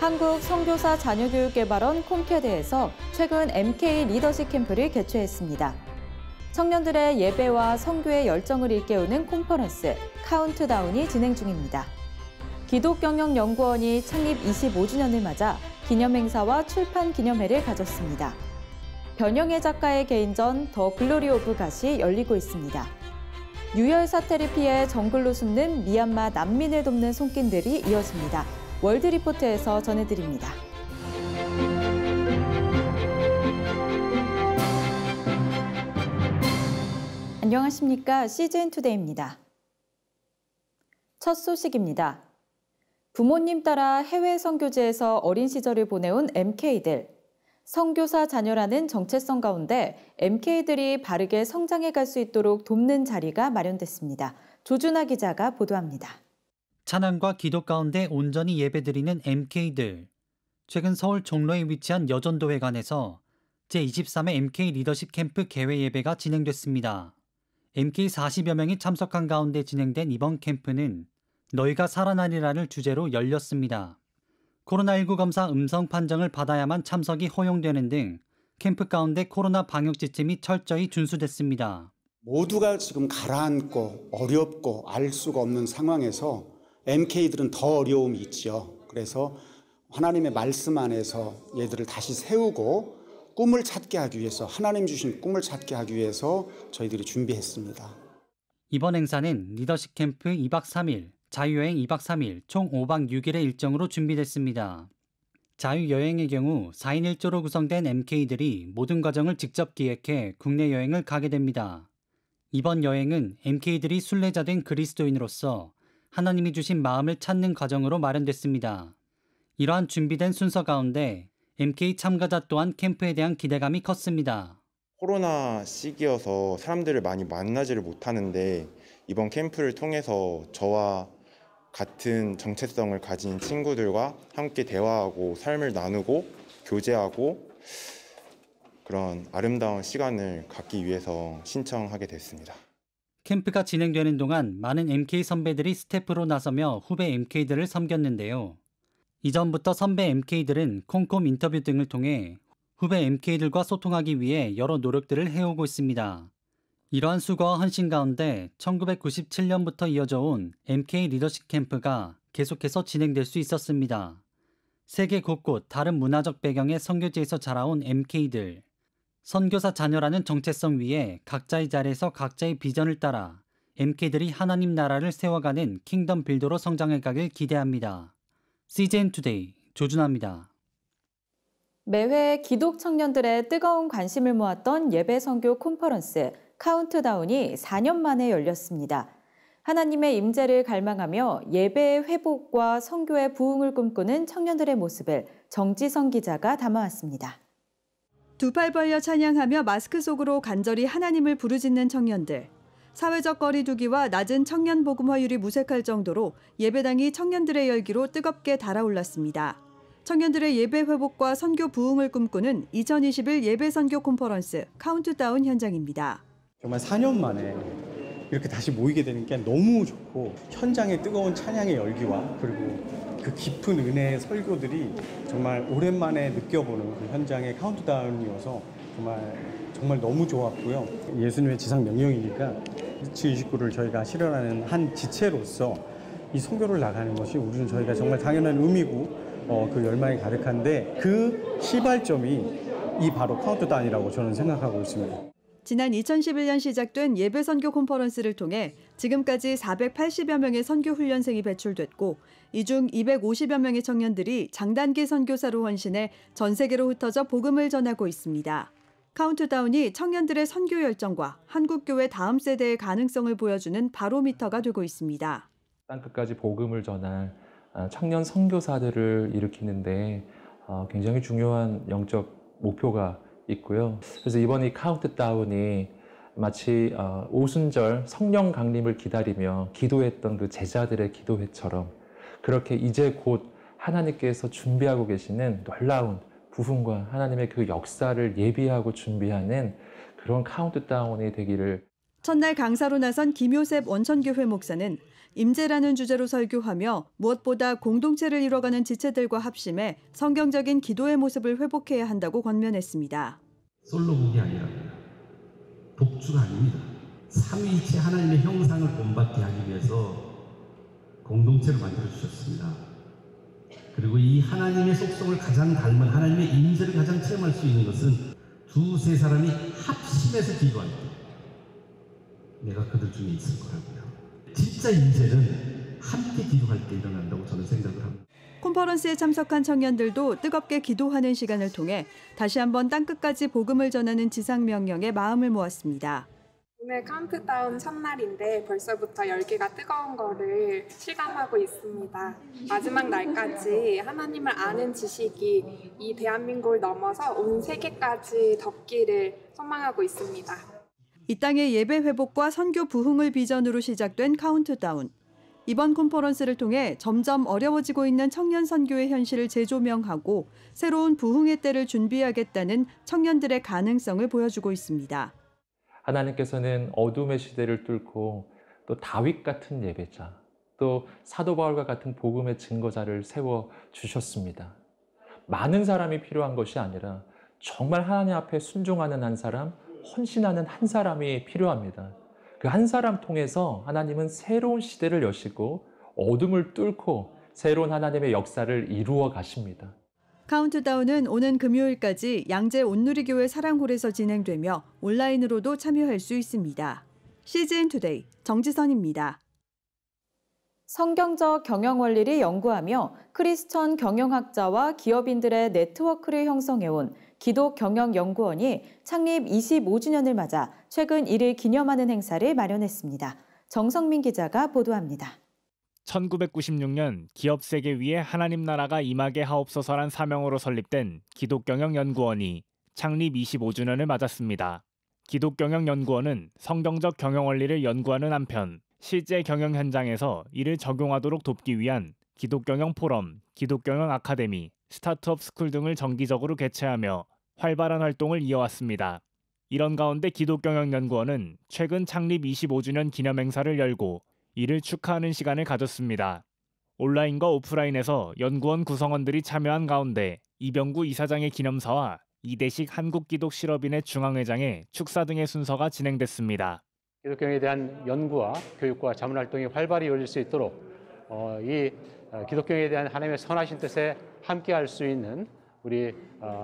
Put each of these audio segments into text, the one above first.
한국 선교사 자녀교육개발원 콩캐드에서 최근 MK 리더십 캠프를 개최했습니다. 청년들의 예배와 선교의 열정을 일깨우는 컨퍼런스 카운트다운이 진행 중입니다. 기독경영연구원이 창립 25주년을 맞아 기념행사와 출판 기념회를 가졌습니다. 변영애 작가의 개인전 더 글로리 오브 갓이 열리고 있습니다. 유혈 사태를 피해 정글로 숨는 미얀마 난민을 돕는 손길들이 이어집니다. 월드리포트에서 전해드립니다. 안녕하십니까? CGN투데이입니다. 첫 소식입니다. 부모님 따라 해외 선교지에서 어린 시절을 보내온 MK들. 선교사 자녀라는 정체성 가운데 MK들이 바르게 성장해 갈 수 있도록 돕는 자리가 마련됐습니다. 조준하 기자가 보도합니다. 찬양과 기도 가운데 온전히 예배드리는 MK들. 최근 서울 종로에 위치한 여전도회관에서 제23회 MK 리더십 캠프 개회 예배가 진행됐습니다. MK 40여 명이 참석한 가운데 진행된 이번 캠프는 너희가 살아나리라를 주제로 열렸습니다. 코로나19 검사 음성 판정을 받아야만 참석이 허용되는 등 캠프 가운데 코로나 방역 지침이 철저히 준수됐습니다. 모두가 지금 가라앉고 어렵고 알 수가 없는 상황에서 MK들은 더 어려움이 있죠. 그래서 하나님의 말씀 안에서 얘들을 다시 세우고 꿈을 찾게 하기 위해서 하나님 주신 꿈을 찾게 하기 위해서 저희들이 준비했습니다. 이번 행사는 리더십 캠프 2박 3일, 자유여행 2박 3일, 총 5박 6일의 일정으로 준비됐습니다. 자유여행의 경우 4인 1조로 구성된 MK들이 모든 과정을 직접 기획해 국내 여행을 가게 됩니다. 이번 여행은 MK들이 순례자된 그리스도인으로서 하나님이 주신 마음을 찾는 과정으로 마련됐습니다. 이러한 준비된 순서 가운데 MK 참가자 또한 캠프에 대한 기대감이 컸습니다. 코로나 시기여서 사람들을 많이 만나지를 못하는데 이번 캠프를 통해서 저와 같은 정체성을 가진 친구들과 함께 대화하고 삶을 나누고 교제하고 그런 아름다운 시간을 갖기 위해서 신청하게 됐습니다. 캠프가 진행되는 동안 많은 MK 선배들이 스태프로 나서며 후배 MK들을 섬겼는데요. 이전부터 선배 MK들은 콩콤 인터뷰 등을 통해 후배 MK들과 소통하기 위해 여러 노력들을 해오고 있습니다. 이러한 수고와 헌신 가운데 1997년부터 이어져 온 MK 리더십 캠프가 계속해서 진행될 수 있었습니다. 세계 곳곳 다른 문화적 배경의 선교지에서 자라온 MK들. 선교사 자녀라는 정체성 위에 각자의 자리에서 각자의 비전을 따라 MK들이 하나님 나라를 세워가는 킹덤 빌더로 성장해가길 기대합니다. CGN투데이 조준하입니다. 매회 기독 청년들의 뜨거운 관심을 모았던 예배 선교 컨퍼런스 카운트다운이 4년 만에 열렸습니다. 하나님의 임재를 갈망하며 예배의 회복과 선교의 부흥을 꿈꾸는 청년들의 모습을 정지성 기자가 담아왔습니다. 두 팔 벌려 찬양하며 마스크 속으로 간절히 하나님을 부르짖는 청년들. 사회적 거리 두기와 낮은 청년 복음화율이 무색할 정도로 예배당이 청년들의 열기로 뜨겁게 달아올랐습니다. 청년들의 예배 회복과 선교 부흥을 꿈꾸는 2021 예배 선교 컨퍼런스 카운트다운 현장입니다. 정말 4년 만에 이렇게 다시 모이게 되는 게 너무 좋고 현장의 뜨거운 찬양의 열기와 그리고 그 깊은 은혜의 설교들이 정말 오랜만에 느껴보는 그 현장의 카운트다운이어서 정말 너무 좋았고요. 예수님의 지상 명령이니까 29를 저희가 실현하는 한 지체로서 이 선교를 나가는 것이 우리는 저희가 정말 당연한 의미고 그 열망이 가득한데 그 시발점이 이 바로 카운트다운이라고 저는 생각하고 있습니다. 지난 2011년 시작된 예배 선교 컨퍼런스를 통해 지금까지 480여 명의 선교 훈련생이 배출됐고 이 중 250여 명의 청년들이 장단기 선교사로 헌신해 전 세계로 흩어져 복음을 전하고 있습니다. 카운트다운이 청년들의 선교 열정과 한국교회 다음 세대의 가능성을 보여주는 바로미터가 되고 있습니다. 땅끝까지 복음을 전할 청년 선교사들을 일으키는데 굉장히 중요한 영적 목표가 있고요. 그래서 이번 이 카운트다운이 마치 오순절 성령 강림을 기다리며 기도했던 그 제자들의 기도회처럼 그렇게 이제 곧 하나님께서 준비하고 계시는 놀라운 부흥과 하나님의 그 역사를 예비하고 준비하는 그런 카운트다운이 되기를. 첫날 강사로 나선 김요셉 원천교회 목사는 임재라는 주제로 설교하며 무엇보다 공동체를 이뤄가는 지체들과 합심해 성경적인 기도의 모습을 회복해야 한다고 권면했습니다. 솔로곡이 아니라 독주가 아닙니다. 삼위일체 하나님의 형상을 본받게 하기 위해서 공동체를 만들어 주셨습니다. 그리고 이 하나님의 속성을 가장 닮은 하나님의 임재를 가장 체험할 수 있는 것은 두세 사람이 합심해서 기도할 때 내가 그들 중에 있을 거라고요. 진짜 임재는 함께 기도할 때 일어난다고 저는 생각을 합니다. 콘퍼런스에 참석한 청년들도 뜨겁게 기도하는 시간을 통해 다시 한번 땅끝까지 복음을 전하는 지상명령에 마음을 모았습니다. 오늘 카운트다운 첫날인데 벌써부터 열기가 뜨거운 거를 실감하고 있습니다. 마지막 날까지 하나님을 아는 지식이 이 대한민국을 넘어서 온 세계까지 덮기를 소망하고 있습니다. 이 땅의 예배 회복과 선교 부흥을 비전으로 시작된 카운트다운. 이번 콘퍼런스를 통해 점점 어려워지고 있는 청년 선교의 현실을 재조명하고 새로운 부흥의 때를 준비하겠다는 청년들의 가능성을 보여주고 있습니다. 하나님께서는 어둠의 시대를 뚫고 또 다윗 같은 예배자, 또 사도 바울과 같은 복음의 증거자를 세워 주셨습니다. 많은 사람이 필요한 것이 아니라 정말 하나님 앞에 순종하는 한 사람, 헌신하는 한 사람이 필요합니다. 그 한 사람 통해서 하나님은 새로운 시대를 여시고 어둠을 뚫고 새로운 하나님의 역사를 이루어 가십니다. 카운트다운은 오는 금요일까지 양재 온누리교회 사랑홀에서 진행되며 온라인으로도 참여할 수 있습니다. CGN투데이 정지선입니다. 성경적 경영 원리를 연구하며 크리스천 경영학자와 기업인들의 네트워크를 형성해온 기독경영연구원이 창립 25주년을 맞아 최근 이를 기념하는 행사를 마련했습니다. 정성민 기자가 보도합니다. 1996년 기업 세계 위에 하나님 나라가 임하게 하옵소서란 사명으로 설립된 기독경영연구원이 창립 25주년을 맞았습니다. 기독경영연구원은 성경적 경영 원리를 연구하는 한편 실제 경영 현장에서 이를 적용하도록 돕기 위한 기독경영 포럼, 기독경영 아카데미, 스타트업 스쿨 등을 정기적으로 개최하며 활발한 활동을 이어왔습니다. 이런 가운데 기독경영연구원은 최근 창립 25주년 기념 행사를 열고 이를 축하하는 시간을 가졌습니다. 온라인과 오프라인에서 연구원 구성원들이 참여한 가운데 이병구 이사장의 기념사와 이대식 한국기독실업인회 중앙회장의 축사 등의 순서가 진행됐습니다. 기독경에 대한 연구와 교육과 자문활동이 활발히 이루어질 수 있도록 이 기독경에 대한 하나님의 선하신 뜻에 함께할 수 있는 우리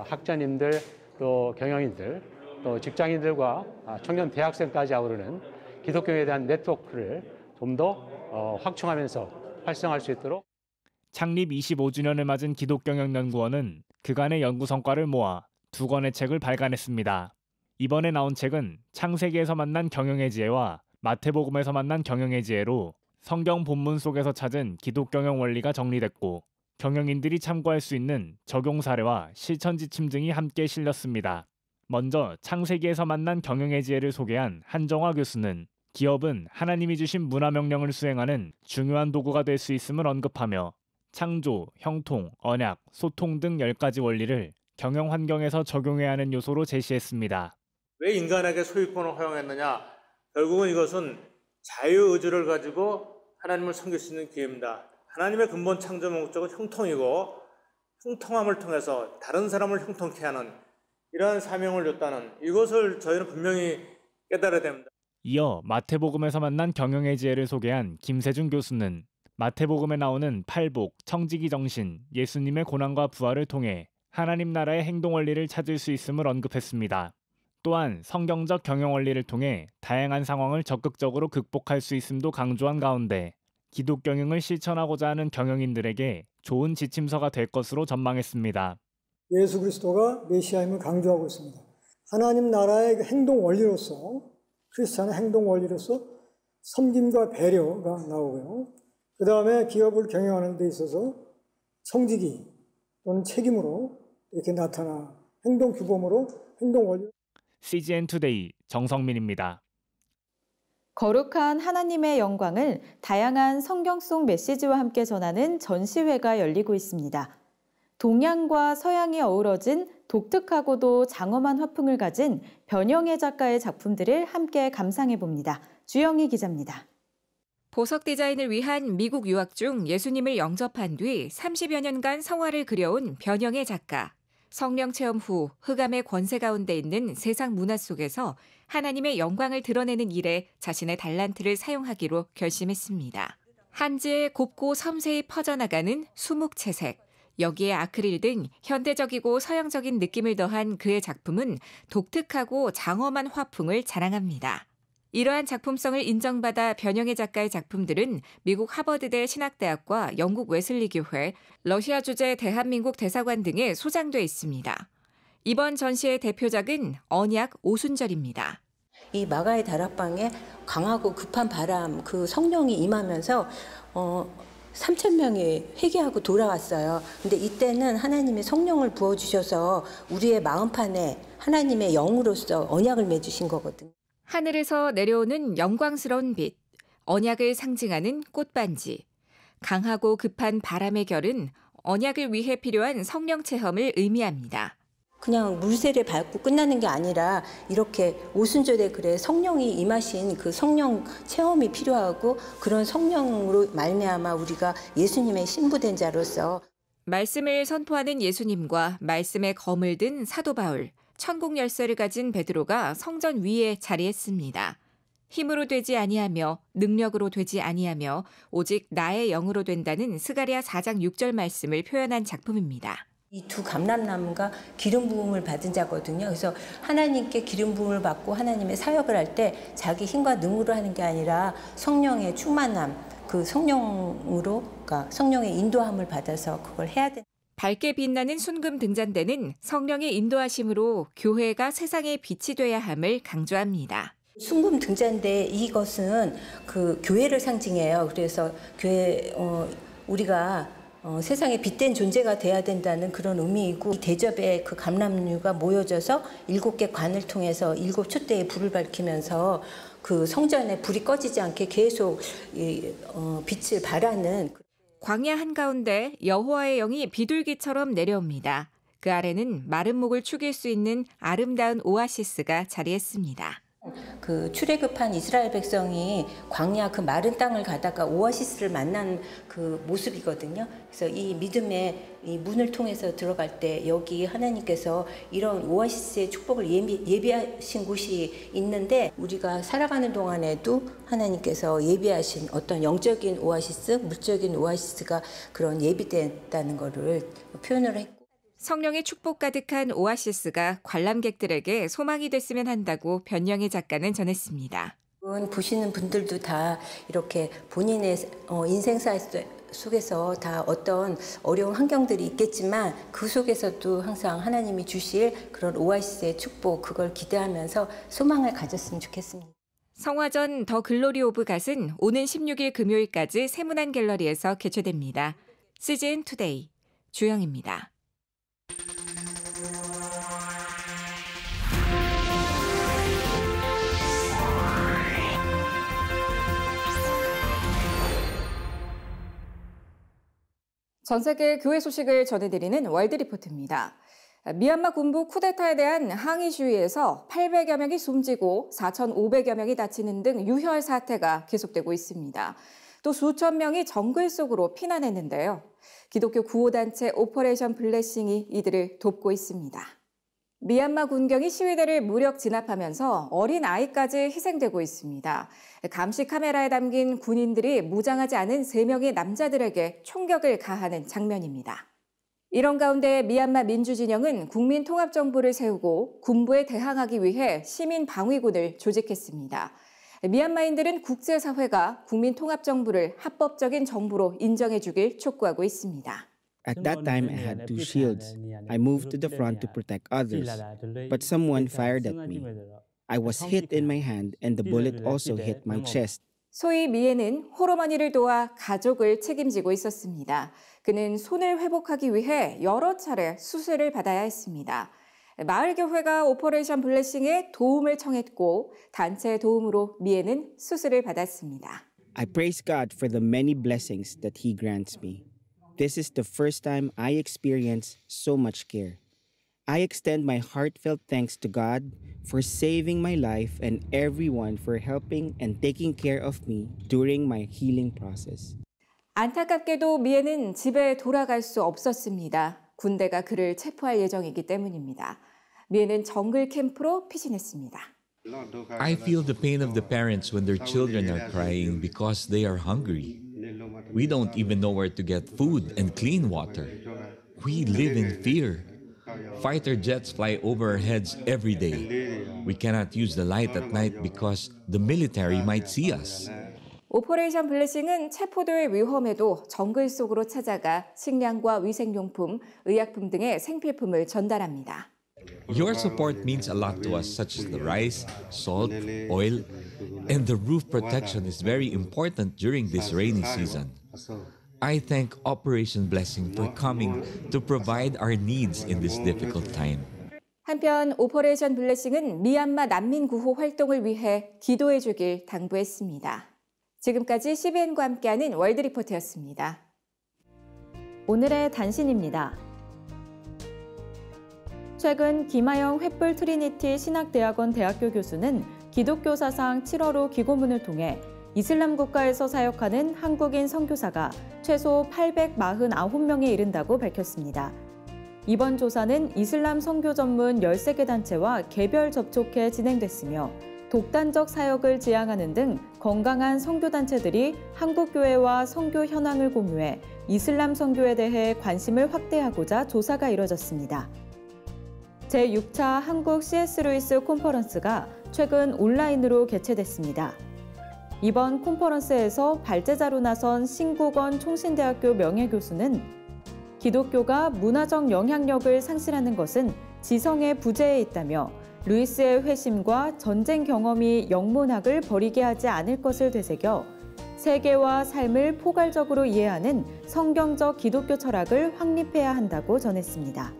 학자님들, 또 경영인들, 또 직장인들과 청년 대학생까지 아우르는 기독경에 대한 네트워크를 좀 더 확충하면서 활성화할 수 있도록. 창립 25주년을 맞은 기독경영연구원은 그간의 연구 성과를 모아 2권의 책을 발간했습니다. 이번에 나온 책은 창세기에서 만난 경영의 지혜와 마태복음에서 만난 경영의 지혜로 성경 본문 속에서 찾은 기독경영 원리가 정리됐고 경영인들이 참고할 수 있는 적용 사례와 실천 지침 등이 함께 실렸습니다. 먼저 창세기에서 만난 경영의 지혜를 소개한 한정화 교수는 기업은 하나님이 주신 문화명령을 수행하는 중요한 도구가 될 수 있음을 언급하며 창조, 형통, 언약, 소통 등 10가지 원리를 경영 환경에서 적용해야 하는 요소로 제시했습니다. 왜 인간에게 소유권을 허용했느냐? 결국은 이것은 자유의지를 가지고 하나님을 섬길 수 있는 기회입니다. 하나님의 근본 창조 목적은 형통이고 형통함을 통해서 다른 사람을 형통케 하는 이러한 사명을 줬다는 이것을 저희는 분명히 깨달아야 됩니다. 이어 마태복음에서 만난 경영의 지혜를 소개한 김세준 교수는 마태복음에 나오는 팔복, 청지기 정신, 예수님의 고난과 부활을 통해 하나님 나라의 행동 원리를 찾을 수 있음을 언급했습니다. 또한 성경적 경영 원리를 통해 다양한 상황을 적극적으로 극복할 수 있음도 강조한 가운데 기독 경영을 실천하고자 하는 경영인들에게 좋은 지침서가 될 것으로 전망했습니다. 예수 그리스도가 메시아임을 강조하고 있습니다. 하나님 나라의 행동 원리로서 크리스찬의 행동 원리로서 섬김과 배려가 나오고요. 그 다음에 기업을 경영하는 데 있어서 청지기 또는 책임으로 이렇게 나타나 행동 규범으로 행동 원리. CGN투데이 정성민입니다. 거룩한 하나님의 영광을 다양한 성경 속 메시지와 함께 전하는 전시회가 열리고 있습니다. 동양과 서양이 어우러진 독특하고도 장엄한 화풍을 가진 변영애 작가의 작품들을 함께 감상해 봅니다. 주영희 기자입니다. 보석 디자인을 위한 미국 유학 중 예수님을 영접한 뒤 30여 년간 성화를 그려온 변영애 작가. 성령 체험 후 흑암의 권세 가운데 있는 세상 문화 속에서 하나님의 영광을 드러내는 일에 자신의 달란트를 사용하기로 결심했습니다. 한지에 곱고 섬세히 퍼져나가는 수묵채색, 여기에 아크릴 등 현대적이고 서양적인 느낌을 더한 그의 작품은 독특하고 장엄한 화풍을 자랑합니다. 이러한 작품성을 인정받아 변영애 작가의 작품들은 미국 하버드대 신학대학과 영국 웨슬리 교회, 러시아 주재 대한민국 대사관 등에 소장돼 있습니다. 이번 전시의 대표작은 언약 오순절입니다. 이 마가의 다락방에 강하고 급한 바람, 그 성령이 임하면서 3,000명이 회개하고 돌아왔어요. 근데 이때는 하나님의 성령을 부어주셔서 우리의 마음판에 하나님의 영으로서 언약을 맺으신 거거든요. 하늘에서 내려오는 영광스러운 빛, 언약을 상징하는 꽃반지. 강하고 급한 바람의 결은 언약을 위해 필요한 성령 체험을 의미합니다. 그냥 물세례 밟고 끝나는 게 아니라 이렇게 오순절에 그래 성령이 임하신 그 성령 체험이 필요하고 그런 성령으로 말미암아 우리가 예수님의 신부된 자로서 말씀을 선포하는 예수님과 말씀의 검을 든 사도 바울, 천국 열쇠를 가진 베드로가 성전 위에 자리했습니다. 힘으로 되지 아니하며 능력으로 되지 아니하며 오직 나의 영으로 된다는 스가랴 4장 6절 말씀을 표현한 작품입니다. 이 두 감람나무가 기름 부음을 받은 자거든요. 그래서 하나님께 기름 부음을 받고 하나님의 사역을 할 때 자기 힘과 능으로 하는 게 아니라 성령의 충만함, 그 성령으로, 그러니까 성령의 인도함을 받아서 그걸 해야 돼. 밝게 빛나는 순금 등잔대는 성령의 인도하심으로 교회가 세상의 빛이 돼야 함을 강조합니다. 순금 등잔대 이것은 그 교회를 상징해요. 그래서 교회 우리가 세상에 빛된 존재가 돼야 된다는 그런 의미이고, 대접에 그 감람류가 모여져서 7개 관을 통해서 7 촛대에 불을 밝히면서 그 성전에 불이 꺼지지 않게 계속 빛을 발하는. 광야 한가운데 여호와의 영이 비둘기처럼 내려옵니다. 그 아래는 마른 목을 축일 수 있는 아름다운 오아시스가 자리했습니다. 그 출애굽한 이스라엘 백성이 광야 그 마른 땅을 가다가 오아시스를 만난 그 모습이거든요. 그래서 이 믿음의 이 문을 통해서 들어갈 때 여기 하나님께서 이런 오아시스의 축복을 예비하신 곳이 있는데, 우리가 살아가는 동안에도 하나님께서 예비하신 어떤 영적인 오아시스, 물적인 오아시스가 그런 예비됐다는 것을 표현을 했고, 성령의 축복 가득한 오아시스가 관람객들에게 소망이 됐으면 한다고 변영애 작가는 전했습니다. 보시는 분들도 다 이렇게 본인의 인생사 속에서 다 어떤 어려운 환경들이 있겠지만 그 속에서도 항상 하나님이 주실 그런 오아시스의 축복, 그걸 기대하면서 소망을 가졌으면 좋겠습니다. 성화전 더 글로리 오브 갓은 오는 16일 금요일까지 세문안 갤러리에서 개최됩니다. CGN 투데이 주영입니다. 전 세계 교회 소식을 전해드리는 월드리포트입니다. 미얀마 군부 쿠데타에 대한 항의 시위에서 800여 명이 숨지고 4,500여 명이 다치는 등 유혈 사태가 계속되고 있습니다. 또 수천 명이 정글 속으로 피난했는데요. 기독교 구호단체 오퍼레이션 블레싱이 이들을 돕고 있습니다. 미얀마 군경이 시위대를 무력 진압하면서 어린 아이까지 희생되고 있습니다. 감시 카메라에 담긴 군인들이 무장하지 않은 3명의 남자들에게 총격을 가하는 장면입니다. 이런 가운데 미얀마 민주진영은 국민통합정부를 세우고 군부에 대항하기 위해 시민방위군을 조직했습니다. 미얀마인들은 국제사회가 국민통합정부를 합법적인 정부로 인정해주길 촉구하고 있습니다. At that time, I had 2 shields. I moved to the front to protect others, but someone fired at me. I was hit in my hand and the bullet also hit my chest. 소위 미에는 홀어머니를 도와 가족을 책임지고 있었습니다. 그는 손을 회복하기 위해 여러 차례 수술을 받아야 했습니다. 마을교회가 오퍼레이션 블레싱에 도움을 청했고 단체의 도움으로 미에는 수술을 받았습니다. I praise God for the many blessings that He grants me. this is the first time I experience so much care. I extend my heartfelt thanks to God for saving my life and everyone for helping and taking care of me during my healing process. 안타깝게도 미에는 집에 돌아갈 수 없었습니다. 군대가 그를 체포할 예정이기 때문입니다. 미에는 정글 캠프로 피신했습니다. I feel the pain of the parents when their children are crying because they are hungry. We don't even know where to get food and clean water. We live in fear. Fighter jets fly over our heads every day. We cannot use the light at night because the military might see us. 오퍼레이션 블레싱은 체포도의 위험에도 정글 속으로 찾아가 식량과 위생용품, 의약품 등의 생필품을 전달합니다. Your support means a lot to us, such as the rice, salt, oil, and the roof protection is very important during this rainy season. I thank Operation Blessing for coming to provide our needs in this difficult time. 한편 오퍼레이션 블레싱은 미얀마 난민 구호 활동을 위해 기도해 주길 당부했습니다. 지금까지 CBN과 함께하는 월드리포트였습니다. 오늘의 단신입니다. 최근 김하영 횃불 트리니티 신학대학원 대학교 교수는 기독교 사상 7월호 기고문을 통해 이슬람 국가에서 사역하는 한국인 선교사가 최소 849명에 이른다고 밝혔습니다. 이번 조사는 이슬람 선교 전문 13개 단체와 개별 접촉해 진행됐으며 독단적 사역을 지향하는 등 건강한 선교단체들이 한국교회와 선교 현황을 공유해 이슬람 선교에 대해 관심을 확대하고자 조사가 이뤄졌습니다. 제6차 한국 C.S. 루이스 콘퍼런스가 최근 온라인으로 개최됐습니다. 이번 콘퍼런스에서 발제자로 나선 신국원 총신대학교 명예교수는 기독교가 문화적 영향력을 상실하는 것은 지성의 부재에 있다며 루이스의 회심과 전쟁 경험이 영문학을 버리게 하지 않을 것을 되새겨 세계와 삶을 포괄적으로 이해하는 성경적 기독교 철학을 확립해야 한다고 전했습니다.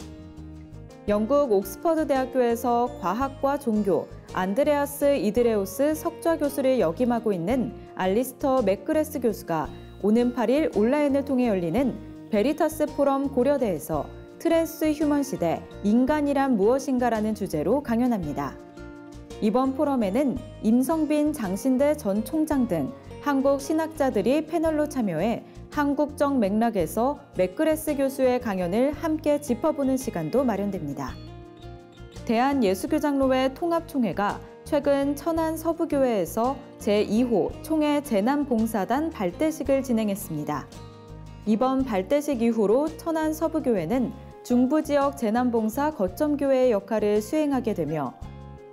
영국 옥스퍼드 대학교에서 과학과 종교 안드레아스 이드레우스 석좌 교수를 역임하고 있는 알리스터 맥그레스 교수가 오는 8일 온라인을 통해 열리는 베리타스 포럼 고려대에서 트랜스 휴먼 시대, 인간이란 무엇인가라는 주제로 강연합니다. 이번 포럼에는 임성빈 장신대 전 총장 등 한국 신학자들이 패널로 참여해 한국적 맥락에서 맥그레스 교수의 강연을 함께 짚어보는 시간도 마련됩니다. 대한예수교장로회 통합총회가 최근 천안 서부교회에서 제2호 총회 재난봉사단 발대식을 진행했습니다. 이번 발대식 이후로 천안 서부교회는 중부지역 재난봉사 거점교회의 역할을 수행하게 되며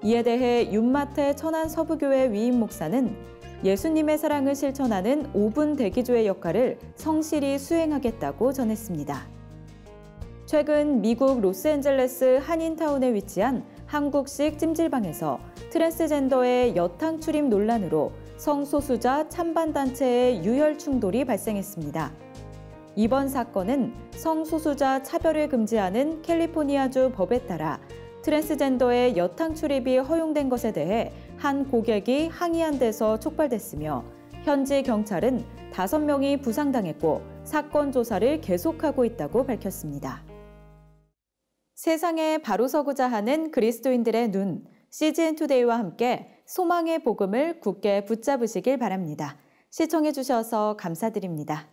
이에 대해 윤마태 천안 서부교회 위임 목사는 예수님의 사랑을 실천하는 5분 대기조의 역할을 성실히 수행하겠다고 전했습니다. 최근 미국 로스앤젤레스 한인타운에 위치한 한국식 찜질방에서 트랜스젠더의 여탕 출입 논란으로 성소수자 찬반단체의 유혈 충돌이 발생했습니다. 이번 사건은 성소수자 차별을 금지하는 캘리포니아주 법에 따라 트랜스젠더의 여탕 출입이 허용된 것에 대해 한 고객이 항의한 데서 촉발됐으며 현지 경찰은 5명이 부상당했고 사건 조사를 계속하고 있다고 밝혔습니다. 세상에 바로 서고자 하는 그리스도인들의 눈, CGN투데이와 함께 소망의 복음을 굳게 붙잡으시길 바랍니다. 시청해 주셔서 감사드립니다.